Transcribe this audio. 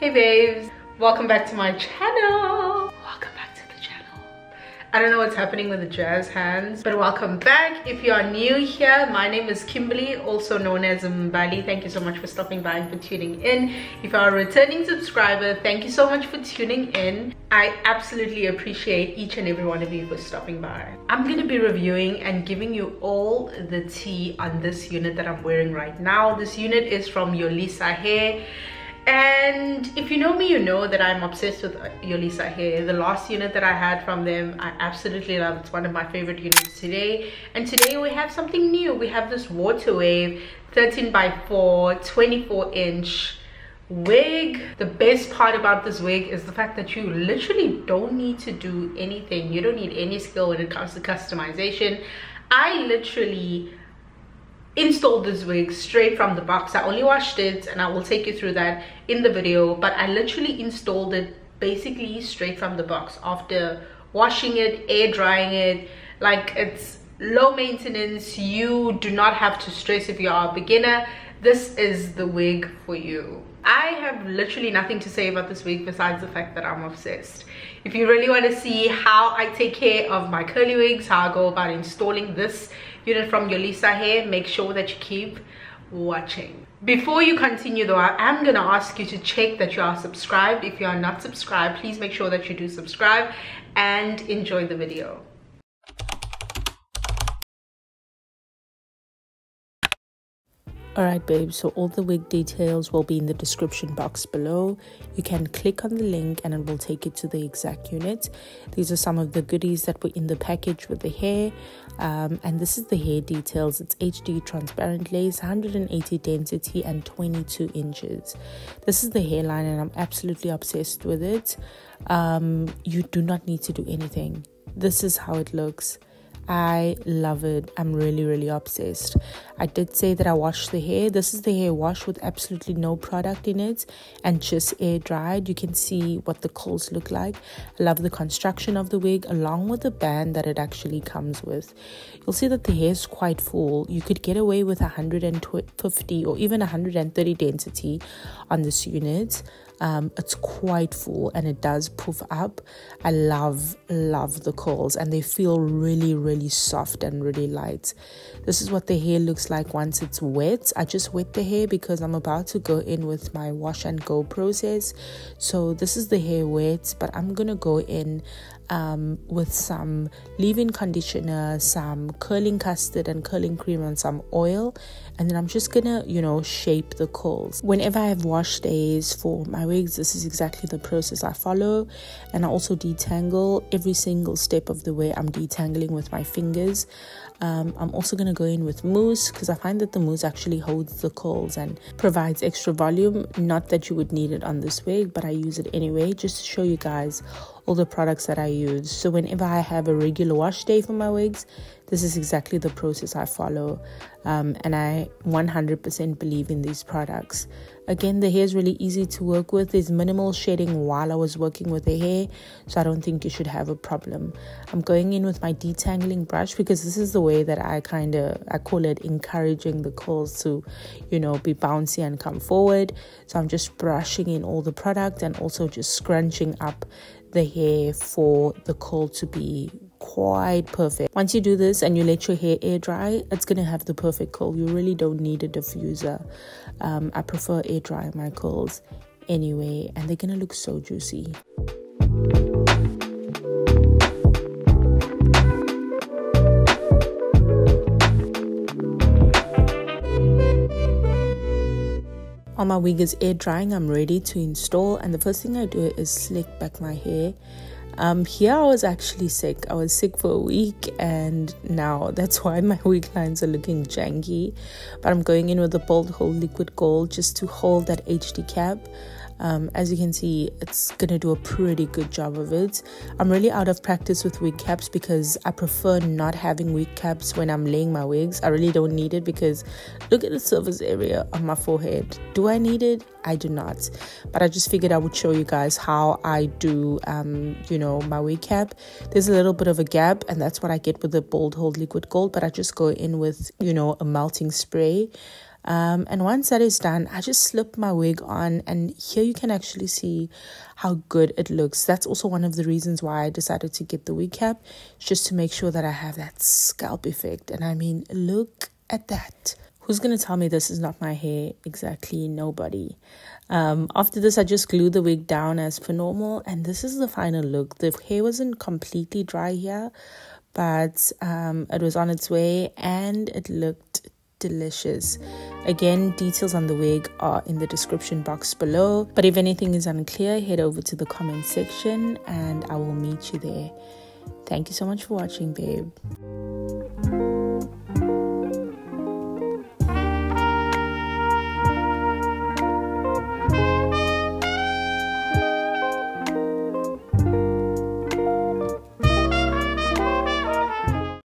Hey babes, welcome back to my channel. Welcome back to the channel. I don't know what's happening with the jazz hands, but welcome back. If you are new here, my name is Kimberly, also known as Mbali. Thank you so much for stopping by and for tuning in. If you are a returning subscriber, thank you so much for tuning in. I absolutely appreciate each and every one of you for stopping by. I'm going to be reviewing and giving you all the tea on this unit that I'm wearing right now. This unit is from Yolissa Hair. And if you know me, you know that I'm obsessed with Yolissa Hair. The last unit that I had from them, I absolutely love. It's one of my favorite units today. And today we have something new. We have this WATERWAVE 13x4 24-inch wig. The best part about this wig is the fact that you literally don't need to do anything. You don't need any skill when it comes to customization. I literally installed this wig straight from the box. I only washed it and I will take you through that in the video, but I literally installed it basically straight from the box after washing it, air drying it. Like, it's low maintenance. You do not have to stress if you are a beginner. This is the wig for you. I have literally nothing to say about this wig besides the fact that I'm obsessed. If you really want to see how I take care of my curly wigs, how I go about installing this unit from Yolissa Hair, make sure that you keep watching. Before you continue though, I am going to ask you to check that you are subscribed. If you are not subscribed, please make sure that you do subscribe and enjoy the video. Alright babes, so all the wig details will be in the description box below. You can click on the link and it will take you to the exact unit. These are some of the goodies that were in the package with the hair. And this is the hair details. It's HD transparent lace, 180 density and 22 inches. This is the hairline and I'm absolutely obsessed with it. You do not need to do anything. This is how it looks. I love it. I'm really obsessed. I did say that I washed the hair. This is the hair wash with absolutely no product in it and just air dried. You can see what the curls look like. I love the construction of the wig along with the band that it actually comes with. You'll see that the hair is quite full. You could get away with 150 or even 130 density on this unit. It's quite full and it does poof up. I love the curls and they feel really soft and really light. This is what the hair looks like once it's wet. I just wet the hair because I'm about to go in with my wash and go process. So this is the hair wet, but I'm gonna go in with some leave-in conditioner, some curling custard and curling cream and some oil, and then I'm just gonna shape the curls. Whenever I have wash days for my wigs, this is exactly the process I follow. And I also detangle every single step of the way. I'm detangling with my fingers. I'm also going to go in with mousse because I find that the mousse actually holds the curls and provides extra volume. Not that you would need it on this wig, but I use it anyway just to show you guys all the products that I use. So whenever I have a regular wash day for my wigs, this is exactly the process I follow. And I 100% believe in these products. Again, the hair is really easy to work with. There's minimal shedding while I was working with the hair, so I don't think you should have a problem. I'm going in with my detangling brush because this is the way that I call it encouraging the curls to, be bouncy and come forward. So I'm just brushing in all the product and also just scrunching up the hair for the curl to be quite perfect. Once you do this and you let your hair air dry, it's gonna have the perfect curl. You really don't need a diffuser. I prefer air drying my curls anyway, and they're gonna look so juicy. While my wig is air drying, I'm ready to install, and the first thing I do is slick back my hair. Here I was actually sick. I was sick for a week, and now that's why my wig lines are looking janky. But I'm going in with the Bold Hold Liquid Gold just to hold that HD cap. As you can see, it's gonna do a pretty good job of it. I'm really out of practice with wig caps because I prefer not having wig caps when I'm laying my wigs. I really don't need it because look at the surface area on my forehead. Do I need it? I do not. But I just figured I would show you guys how I do my wig cap. There's a little bit of a gap, and that's what I get with the Bold Hold Liquid Gold, but I just go in with a melting spray. And once that is done, I just slip my wig on, and here you can actually see how good it looks. That's also one of the reasons why I decided to get the wig cap, just to make sure that I have that scalp effect. And I mean, look at that. Who's going to tell me this is not my hair? Exactly nobody. After this, I just glued the wig down as per normal, and this is the final look. The hair wasn't completely dry here, but it was on its way and it looked delicious. Again, details on the wig are in the description box below, but if anything is unclear, head over to the comment section and I will meet you there. Thank you so much for watching, babe.